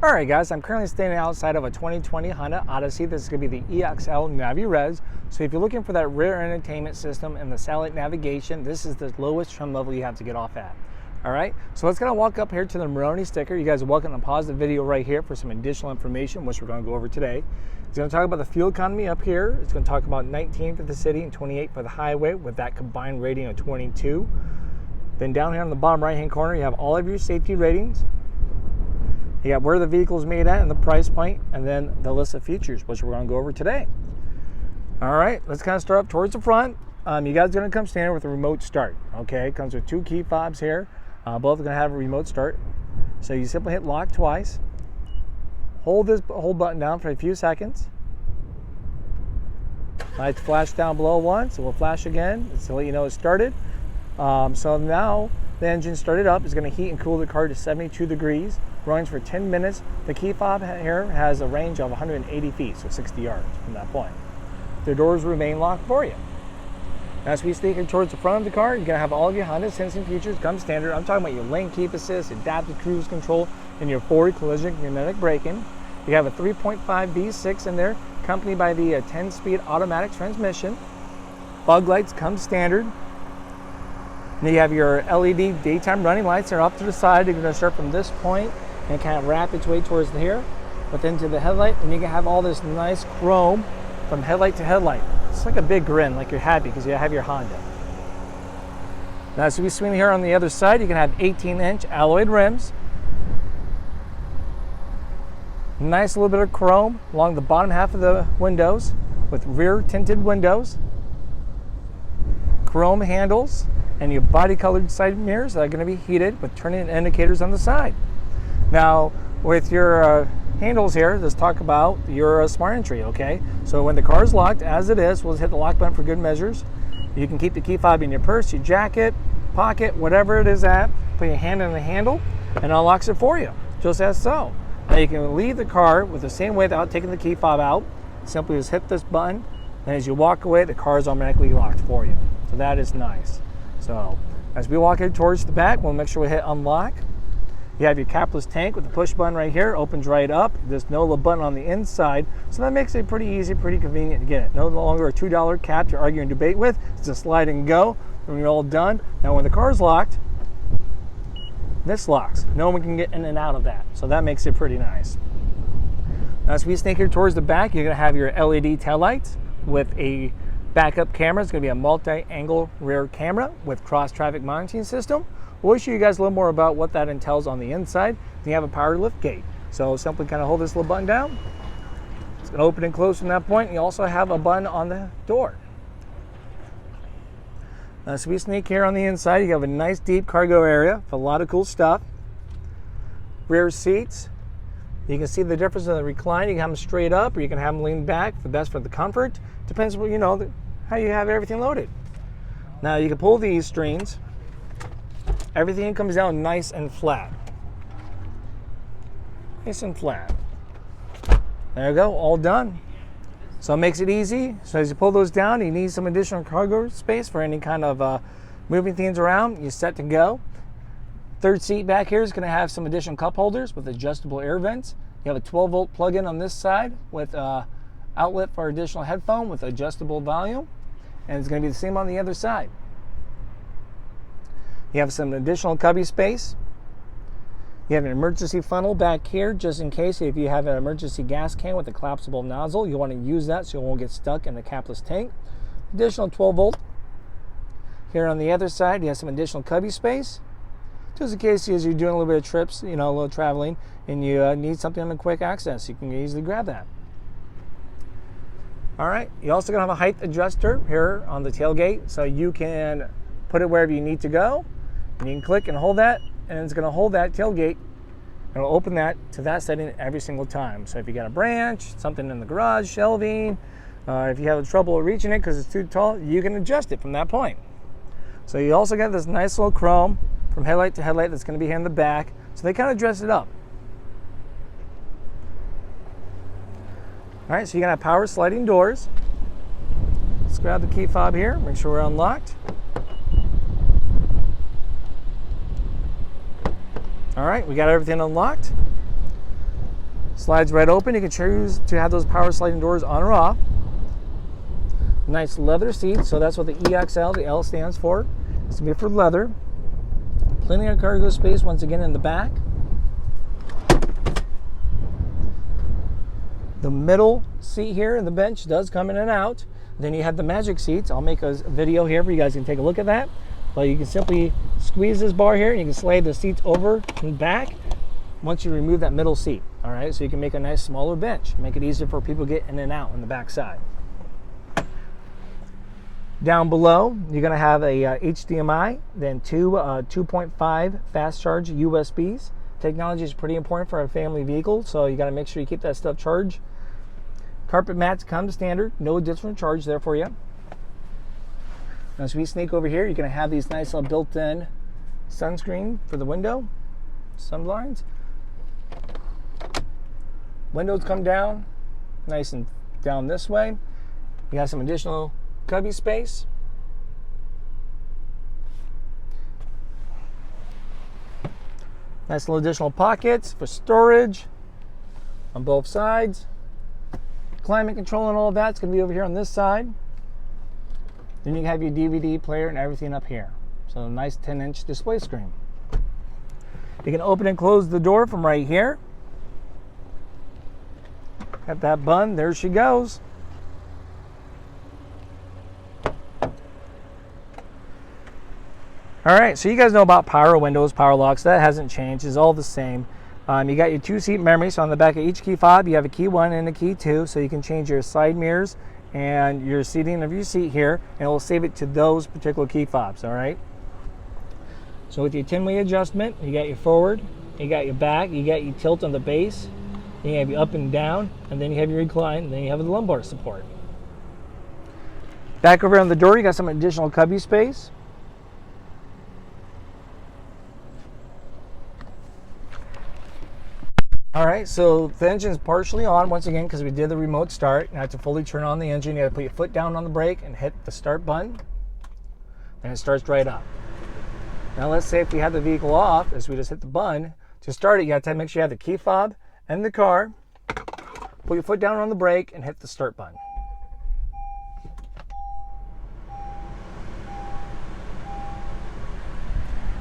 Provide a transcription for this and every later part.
Alright guys, I'm currently standing outside of a 2020 Honda Odyssey. This is going to be the EXL Navi-RES. So if you're looking for that rear entertainment system and the satellite navigation, this is the lowest trim level you have to get off at. Alright, so let's kind of walk up here to the Moroni sticker. You guys are welcome to pause the video right here for some additional information, which we're going to go over today. It's going to talk about the fuel economy up here. It's going to talk about 19 for the city and 28 for the highway with that combined rating of 22. Then down here on the bottom right hand corner, you have all of your safety ratings. You got where the vehicle is made at and the price point, and then the list of features, which we're going to go over today. All right, let's kind of start up towards the front. You guys are going to come standard with a remote start. Okay, it comes with two key fobs here. Both are going to have a remote start. So you simply hit lock twice. Hold this button down for a few seconds. Lights flash down below once. It will flash again to let you know it started. So now the engine started up. It's going to heat and cool the car to 72 degrees. Runs for 10 minutes. The key fob here has a range of 180 feet, so 60 yards from that point. The doors remain locked for you. As we sneak towards the front of the car, you're going to have all of your Honda sensing features come standard. I'm talking about your lane keep assist, adaptive cruise control, and your forward collision kinetic braking. You have a 3.5 V6 in there, accompanied by the 10-speed automatic transmission. Fog lights come standard. And you have your LED daytime running lights. They're off to the side. You're going to start from this point and kind of wrap its way towards here, but then to the headlight, and you can have all this nice chrome from headlight to headlight. It's like a big grin, like you're happy because you have your Honda. Now, as we swing here on the other side, you can have 18-inch alloyed rims. Nice little bit of chrome along the bottom half of the windows with rear tinted windows. Chrome handles and your body colored side mirrors that are going to be heated with turning indicators on the side. Now, with your handles here, let's talk about your smart entry, okay? So when the car is locked, as it is, we'll hit the lock button for good measures. You can keep the key fob in your purse, your jacket, pocket, whatever it is at. Put your hand on the handle, and it unlocks it for you, just as so. Now you can leave the car with the same way without taking the key fob out. Simply just hit this button, and as you walk away, the car is automatically locked for you. So that is nice. So as we walk in towards the back, we'll make sure we hit unlock. You have your capless tank with the push button right here, opens right up. There's no little button on the inside, so that makes it pretty easy, pretty convenient to get it. No longer a $2 cap to argue and debate with. It's a slide and go when you're all done. Now when the car's locked, this locks. No one can get in and out of that, so that makes it pretty nice. Now, as we sneak here towards the back, you're going to have your LED taillights with a backup camera. It's going to be a multi-angle rear camera with cross-traffic monitoring system. We'll show you guys a little more about what that entails on the inside. Then you have a power lift gate. So simply kind of hold this little button down. It's going to open and close from that point. You also have a button on the door. So we sneak here on the inside. You have a nice deep cargo area with a lot of cool stuff. Rear seats. You can see the difference in the recline. You can have them straight up or you can have them lean back for best for the comfort. Depends on, you know, how you have everything loaded. Now you can pull these strings. Everything comes down nice and flat. Nice and flat. There you go, all done. So it makes it easy. So as you pull those down, you need some additional cargo space for any kind of moving things around. You're set to go. Third seat back here is going to have some additional cup holders with adjustable air vents. You have a 12-volt plug-in on this side with outlet for additional headphone with adjustable volume. And it's going to be the same on the other side. You have some additional cubby space. You have an emergency funnel back here just in case if you have an emergency gas can with a collapsible nozzle. You want to use that so it won't get stuck in the capless tank. Additional 12-volt. Here on the other side, you have some additional cubby space. Just in case as you're doing a little bit of trips, you know, a little traveling, and you need something on a quick access, you can easily grab that. All right, you're also going to have a height adjuster here on the tailgate, so you can put it wherever you need to go. And you can click and hold that, and it's going to hold that tailgate, and it'll open that to that setting every single time. So if you got a branch, something in the garage, shelving, if you have trouble reaching it because it's too tall, you can adjust it from that point. So you also got this nice little chrome from headlight to headlight that's going to be here in the back. So they kind of dress it up. All right, so you're going to have power sliding doors. Let's grab the key fob here, make sure we're unlocked. All right, we got everything unlocked. Slides right open. You can choose to have those power sliding doors on or off. Nice leather seats, so that's what the EXL, the L stands for. It's going to be for leather. Plenty of cargo space once again in the back. The middle seat here and the bench does come in and out. Then you have the magic seats. I'll make a video here for you guys can take a look at that. But you can simply squeeze this bar here and you can slide the seats over and back once you remove that middle seat. All right, so you can make a nice smaller bench. Make it easier for people to get in and out on the back side. Down below, you're going to have a HDMI, then two 2.5 fast charge USBs. Technology is pretty important for a family vehicle, so you got to make sure you keep that stuff charged. Carpet mats come standard, no additional charge there for you. Now, as we sneak over here, you're going to have these nice little built-in sunscreen for the window, sun blinds. Windows come down, nice and down this way. You have some additional cubby space. Nice little additional pockets for storage on both sides. Climate control and all of that's going to be over here on this side. Then you have your DVD player and everything up here. So a nice 10-inch display screen. You can open and close the door from right here. Got that bun, there she goes. All right, so you guys know about power windows, power locks. That hasn't changed. It's all the same. You got your 2-seat memory. So on the back of each key fob, you have a key 1 and a key 2. So you can change your side mirrors and your seating of your seat here, and it will save it to those particular key fobs. All right. So with your 10-way adjustment, you got your forward, you got your back, you got your tilt on the base, then you have your up and down, and then you have your recline, and then you have the lumbar support. Back over on the door, you got some additional cubby space. All right, so the engine's partially on once again because we did the remote start. Now to fully turn on the engine, you have to put your foot down on the brake and hit the start button, and it starts right up. Now let's say if we had the vehicle off, as we just hit the button, to start it, you have to make sure you have the key fob and the car. Put your foot down on the brake and hit the start button.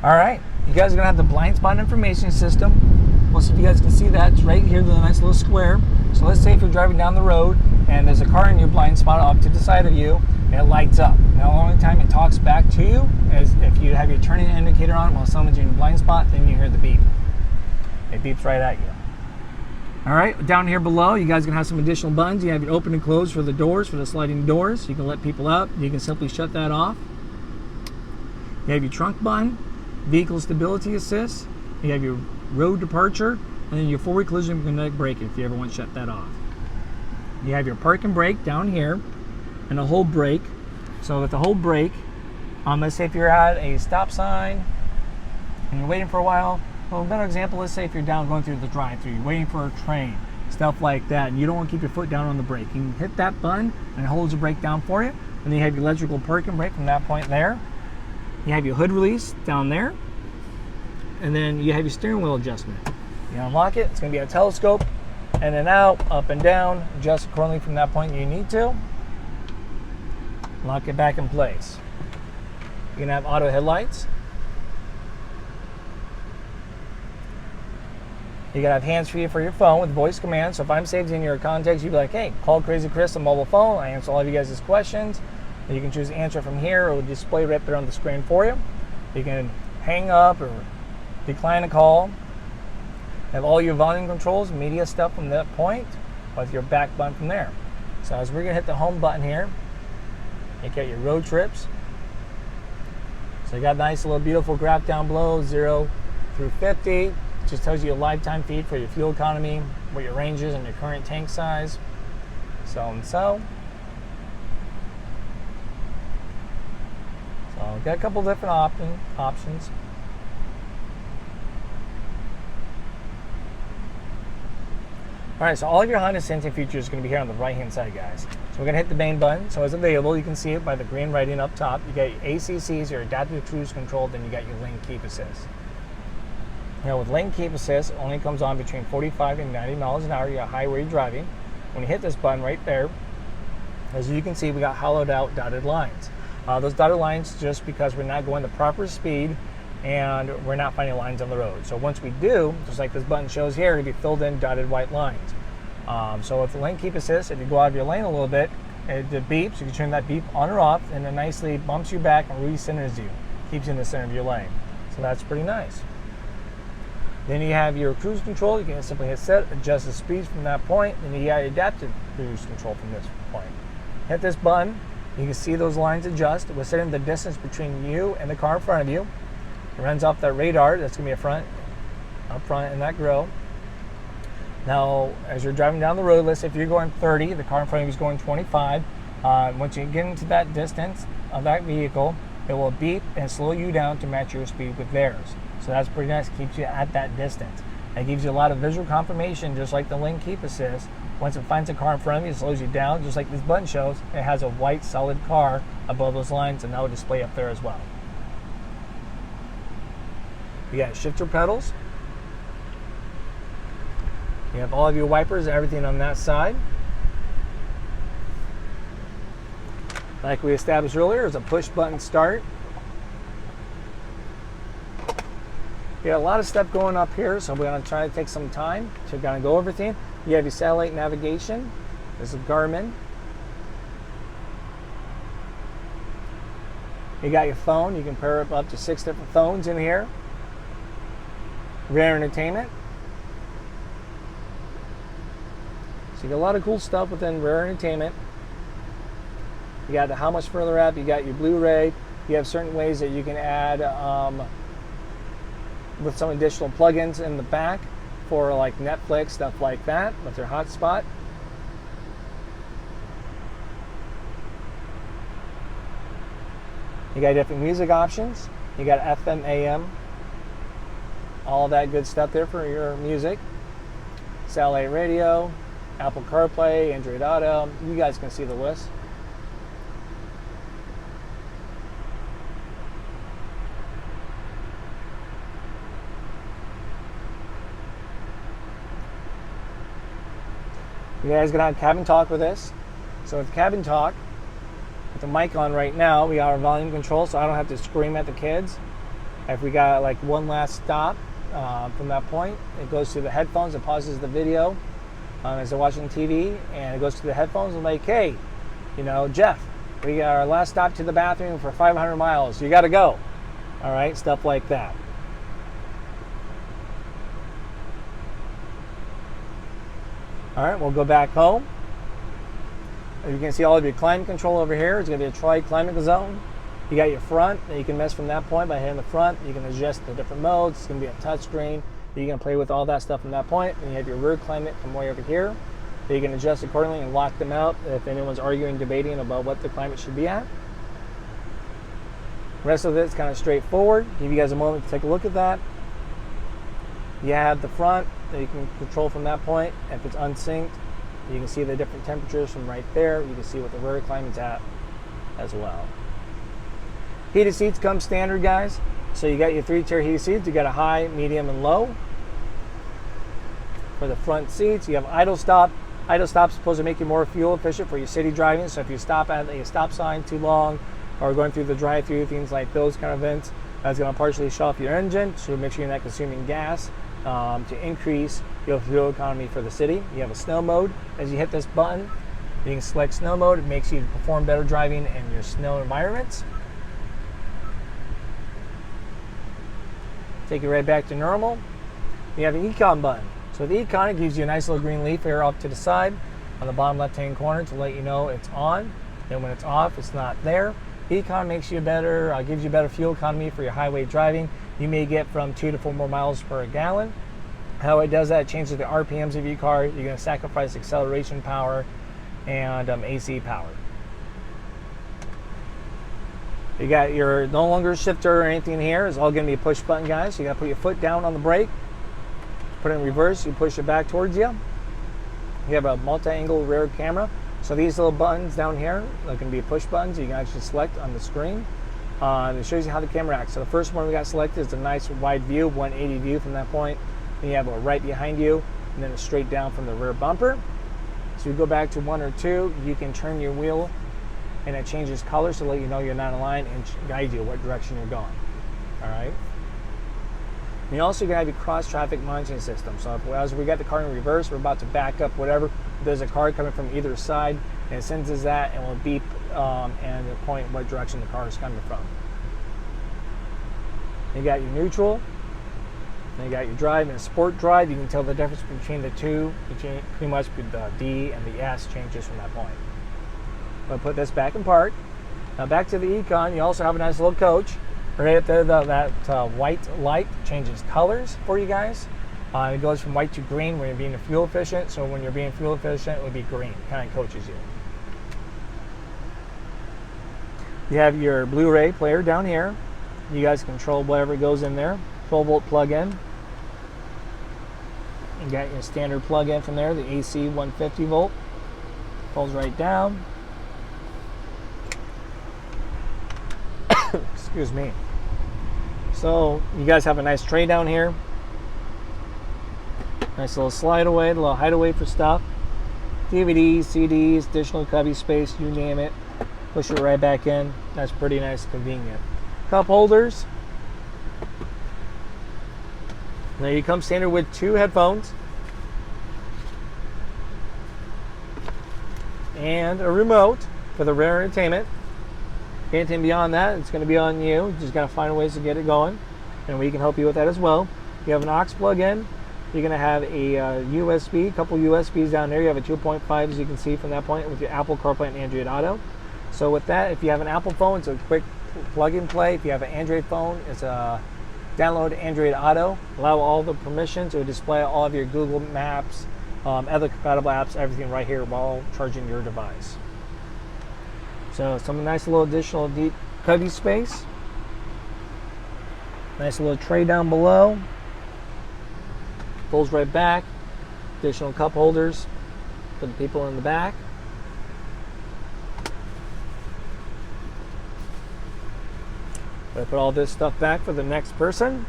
All right, you guys are gonna have the blind spot information system. Most of you guys can see that. It's right here, the nice little square. So let's say if you're driving down the road and there's a car in your blind spot off to the side of you, and it lights up. Now the only time it talks back to you is if you have your turning indicator on while someone's in your blind spot, then you hear the beep. It beeps right at you. All right, down here below, you guys are gonna have some additional buttons. You have your open and close for the doors, for the sliding doors. You can let people out. You can simply shut that off. You have your trunk button, vehicle stability assist. You have your road departure, and then your forward collision magnetic brake if you ever want to shut that off. You have your park and brake down here, and a hold brake. So with the hold brake, let's say if you're at a stop sign and you're waiting for a while. Well, a better example, let's say if you're down going through the drive-thru, you're waiting for a train, stuff like that, and you don't want to keep your foot down on the brake. You can hit that button and it holds the brake down for you. And then you have your electrical park and brake from that point there. You have your hood release down there. And then you have your steering wheel adjustment. You unlock it, it's going to be a telescope, in and out, up and down, adjust accordingly from that point you need to. Lock it back in place. You're going to have auto headlights. You're going to have hands-free for your phone with voice commands. So if I'm saved in your contacts, you'd be like, hey, call Crazy Chris on mobile phone. I answer all of you guys' questions. You can choose to answer from here, or it will display right there on the screen for you. You can hang up or decline a call. Have all your volume controls, media stuff from that point, with your back button from there. So as we're gonna hit the home button here, you get your road trips. So you got a nice little beautiful graph down below, 0 through 50. It just tells you a lifetime feed for your fuel economy, what your range is and your current tank size, so and so. So got a couple different options. All right, so all of your Honda sensing features are going to be here on the right-hand side, guys. So we're going to hit the main button. So it's available. You can see it by the green writing up top. You got your ACCs, your adaptive cruise control, then you got your lane keep assist. Now with lane keep assist, it only comes on between 45 and 90 miles an hour. You got highway driving. When you hit this button right there, as you can see, we got hollowed out dotted lines. Those dotted lines just because we're not going the proper speed and we're not finding lines on the road. So once we do, just like this button shows here, it'll be filled in dotted white lines. So with the lane keep assist, if you go out of your lane a little bit, it beeps. You can turn that beep on or off, and it nicely bumps you back and re-centers you. Keeps you in the center of your lane. So that's pretty nice. Then you have your cruise control. You can simply hit set, adjust the speeds from that point, and you got your adaptive cruise control from this point. Hit this button, you can see those lines adjust. We're setting the distance between you and the car in front of you. It runs off that radar. That's going to be up front in that grill. Now, as you're driving down the road, let's say if you're going 30, the car in front of you is going 25. Once you get into that distance of that vehicle, it will beep and slow you down to match your speed with theirs. So that's pretty nice. It keeps you at that distance. It gives you a lot of visual confirmation, just like the lane keep assist. Once it finds a car in front of you, it slows you down, just like this button shows. It has a white solid car above those lines, and that will display up there as well. You got shifter pedals. You have all of your wipers, everything on that side. Like we established earlier, there's a push button start. You got a lot of stuff going up here, so we're going to try to take some time to kind of go over everything. You have your satellite navigation. This is Garmin. You got your phone. You can pair up to 6 different phones in here. Rear entertainment. So you got a lot of cool stuff within rear entertainment. You got the how much further up. You got your Blu-ray. You have certain ways that you can add with some additional plugins in the back for like Netflix, stuff like that, with their hotspot. You got different music options. You got FM, AM, all that good stuff there for your music. Satellite radio, Apple CarPlay, Android Auto. You guys can see the list. You guys got on CabinTalk with this. So with CabinTalk, with the mic on right now, we got our volume control, so I don't have to scream at the kids. If we got like one last stop from that point, it goes to the headphones, it pauses the video as they're watching TV, and it goes to the headphones and like, hey, you know, Jeff, we got our last stop to the bathroom for 500 miles. You got to go. All right, stuff like that. All right, we'll go back home. You can see all of your climate control over here. It's going to be a tri-climate zone. You got your front that you can mess from that point by hitting the front. You can adjust the different modes. It's going to be a touch screen. You can play with all that stuff from that point. And you have your rear climate from way over here. You can adjust accordingly and lock them out if anyone's arguing, debating about what the climate should be at. The rest of it's kind of straightforward. Give you guys a moment to take a look at that. You have the front that you can control from that point. If it's unsynced, you can see the different temperatures from right there. You can see what the rear climate's at as well. Heated seats come standard, guys. So you got your 3-tier heated seats. You got a high, medium, and low. For the front seats, you have idle stop. Idle stop is supposed to make you more fuel efficient for your city driving. So if you stop at a stop sign too long or going through the drive-through, things like those kind of events, that's going to partially shut off your engine. So make sure you're not consuming gas. To increase your fuel economy for the city. You have a snow mode. As you hit this button, you can select snow mode. It makes you perform better driving in your snow environments. Take you right back to normal. You have an Econ button. So the Econ, it gives you a nice little green leaf here off to the side on the bottom left-hand corner to let you know it's on. Then when it's off, it's not there. Econ makes you better, gives you better fuel economy for your highway driving. You may get from 2 to 4 more miles per gallon. How it does that, it changes the RPMs of your car. You're going to sacrifice acceleration power and AC power. You got your no longer shifter or anything here. It's all going to be a push button, guys. So you got to put your foot down on the brake, put it in reverse, you push it back towards you. You have a multi-angle rear camera. So these little buttons down here are going to be push buttons you can actually select on the screen. It shows you how the camera acts. So the first one we got selected is a nice wide view, 180 view from that point. Then you have a right behind you, and then a straight down from the rear bumper. So you go back to 1 or 2, you can turn your wheel and it changes colors to let you know you're not in line and guide you what direction you're going. All right. And you also have your cross traffic monitoring system. So as we got the car in reverse, we're about to back up, whatever, there's a car coming from either side, and it senses that and will beep and point what direction the car is coming from. You got your neutral, then you got your drive and sport drive. You can tell the difference between the two. Pretty much the D and the S changes from that point. I'll put this back in park. Now back to the Econ, you also have a nice little coach. Right up there, that white light changes colors for you guys. It goes from white to green when you're being fuel efficient. So when you're being fuel efficient, it would be green. Kind of coaches you. You have your Blu-ray player down here. You guys control whatever goes in there. 12-volt plug-in. You got your standard plug-in from there, the AC 150 volt. Pulls right down. Excuse me. So you guys have a nice tray down here. Nice little slide away, a little hideaway for stuff. DVDs, CDs, additional cubby space, you name it. Push it right back in. That's pretty nice, convenient. Cup holders. Now you come standard with 2 headphones and a remote for the rear entertainment. Anything beyond that, it's going to be on you. You just got to find ways to get it going, and we can help you with that as well. You have an aux plug-in. You're going to have a USB, a couple USBs down there. You have a 2.5, as you can see from that point, with your Apple CarPlay and Android Auto. So with that, if you have an Apple phone, it's a quick plug-and-play. If you have an Android phone, it's a download Android Auto. Allow all the permissions. It will display all of your Google Maps, other compatible apps, everything right here while charging your device. So some nice little additional deep cubby space. Nice little tray down below. Pulls right back. Additional cup holders for the people in the back. I put all this stuff back for the next person.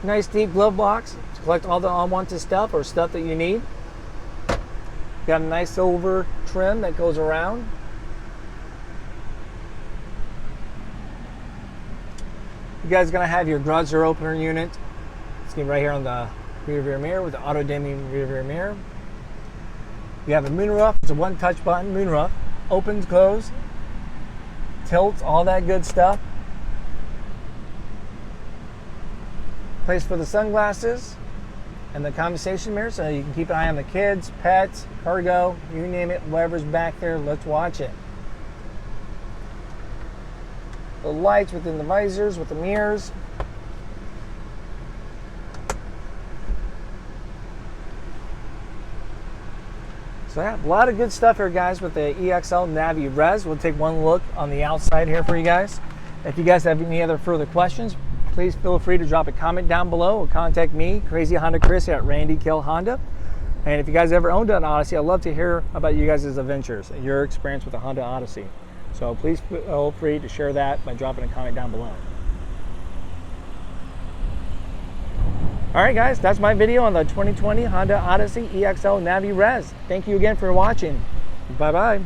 Nice deep glove box to collect all the unwanted stuff or stuff that you need. Got a nice silver trim that goes around. You guys are going to have your garage door opener unit. It's going to be right here on the rear mirror with the auto dimming rear mirror. You have a moonroof. It's a one-touch button moonroof. Opens, closes, tilts, all that good stuff. Place for the sunglasses and the conversation mirror, so you can keep an eye on the kids, pets, cargo, you name it, whatever's back there, let's watch it. The lights within the visors with the mirrors. So yeah, a lot of good stuff here, guys, with the EXL Navi-RES. We'll take one look on the outside here for you guys. If you guys have any other further questions, please feel free to drop a comment down below or contact me, Crazy Honda Chris at Randy Kill Honda. And if you guys ever owned an Odyssey, I'd love to hear about you guys' adventures and your experience with the Honda Odyssey. So please feel free to share that by dropping a comment down below. All right, guys, that's my video on the 2020 Honda Odyssey EXL Navi-RES. Thank you again for watching. Bye-bye.